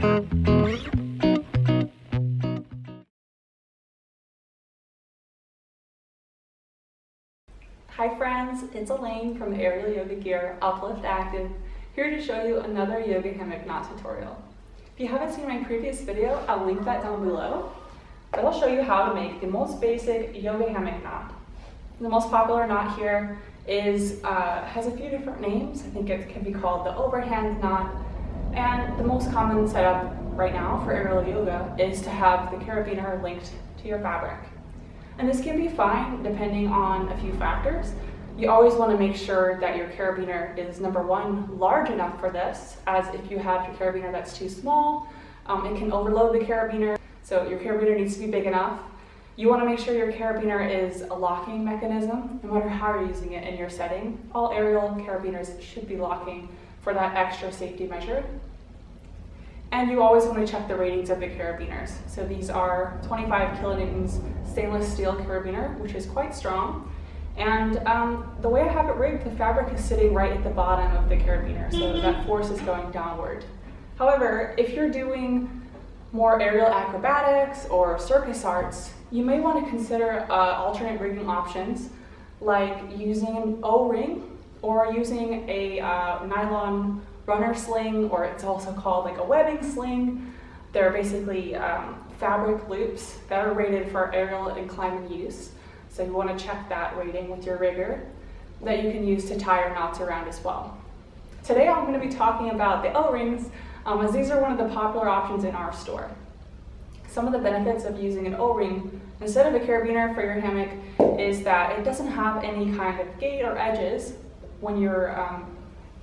Hi friends, it's Elaine from Aerial Yoga Gear Uplift Active, here to show you another yoga hammock knot tutorial. If you haven't seen my previous video, I'll link that down below. That'll show you how to make the most basic yoga hammock knot. The most popular knot here is has a few different names. I think it can be called the overhand knot, and the most common setup right now for aerial yoga is to have the carabiner linked to your fabric. And this can be fine depending on a few factors. You always want to make sure that your carabiner is, number one, large enough for this, as if you have your carabiner that's too small, it can overload the carabiner. So your carabiner needs to be big enough. You want to make sure your carabiner is a locking mechanism, no matter how you're using it in your setting. All aerial carabiners should be locking for that extra safety measure. And you always want to check the ratings of the carabiners. So these are 25 kilonewtons stainless steel carabiner, which is quite strong. And the way I have it rigged, the fabric is sitting right at the bottom of the carabiner, so that force is going downward. However, if you're doing more aerial acrobatics or circus arts, you may want to consider alternate rigging options, like using an O-ring or using a nylon runner sling, or it's also called like a webbing sling. They're basically fabric loops that are rated for aerial and climbing use. So you want to check that rating with your rigger that you can use to tie your knots around as well. Today I'm going to be talking about the O-rings, as these are one of the popular options in our store. Some of the benefits of using an O-ring instead of a carabiner for your hammock is that it doesn't have any kind of gate or edges when you're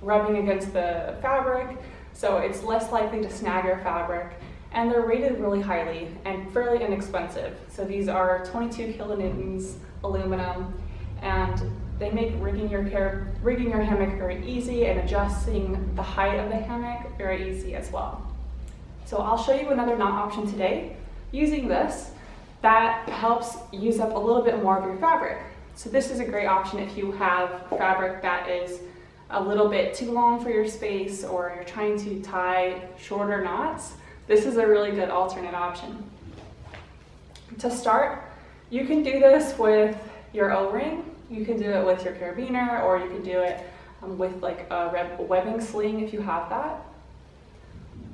rubbing against the fabric, so it's less likely to snag your fabric, and they're rated really highly and fairly inexpensive. So these are 22 kilonewtons aluminum, and they make rigging your hammock very easy and adjusting the height of the hammock very easy as well. So I'll show you another knot option today using this that helps use up a little bit more of your fabric. So this is a great option if you have fabric that is a little bit too long for your space, or you're trying to tie shorter knots. This is a really good alternate option. To start, you can do this with your O-ring, you can do it with your carabiner, or you can do it with like a webbing sling if you have that.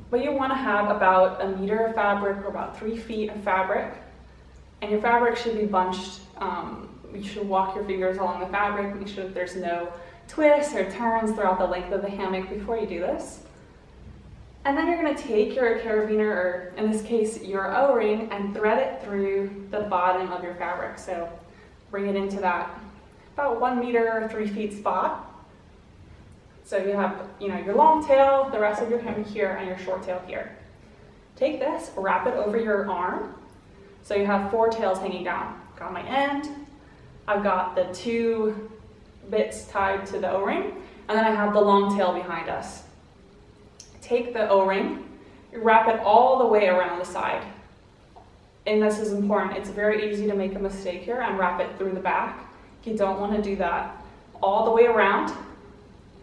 But you want to have about 1 meter of fabric, or about 3 feet of fabric, and your fabric should be bunched. You should walk your fingers along the fabric, make sure that there's no twists or turns throughout the length of the hammock before you do this. And then you're going to take your carabiner, or in this case your O-ring, and thread it through the bottom of your fabric. So bring it into that about 1 meter or 3 feet spot. So you have, your long tail, the rest of your hammock here, and your short tail here. Take this, wrap it over your arm. So you have 4 tails hanging down. Got my end, I've got the 2 bits tied to the O-ring, and then I have the long tail behind us. Take the O-ring, wrap it all the way around the side. And this is important, it's very easy to make a mistake here and wrap it through the back. You don't want to do that. All the way around,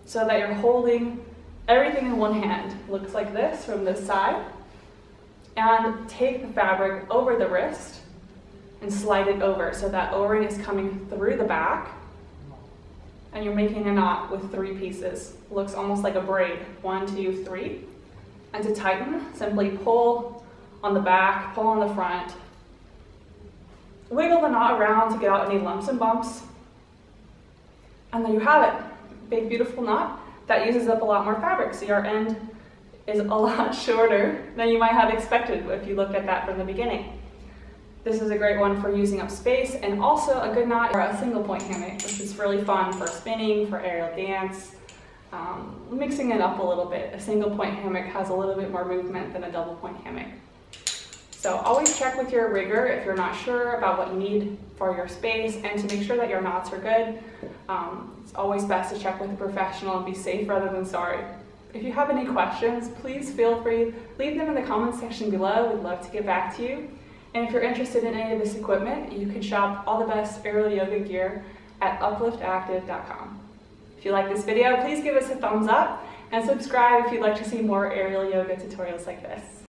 so that you're holding everything in one hand. Looks like this from this side. And take the fabric over the wrist and slide it over, so that O-ring is coming through the back, and you're making a knot with 3 pieces. Looks almost like a braid. 1, 2, 3. And to tighten, simply pull on the back, pull on the front. Wiggle the knot around to get out any lumps and bumps. And there you have it. Big, beautiful knot that uses up a lot more fabric. So your end is a lot shorter than you might have expected if you looked at that from the beginning. This is a great one for using up space, and also a good knot for a single point hammock, which is really fun for spinning, for aerial dance, mixing it up a little bit. A single point hammock has a little bit more movement than a double point hammock. So always check with your rigger if you're not sure about what you need for your space, and to make sure that your knots are good. It's always best to check with a professional and be safe rather than sorry. If you have any questions, please feel free, leave them in the comments section below. We'd love to get back to you. And if you're interested in any of this equipment, you can shop all the best aerial yoga gear at upliftactive.com. If you like this video, please give us a thumbs up and subscribe if you'd like to see more aerial yoga tutorials like this.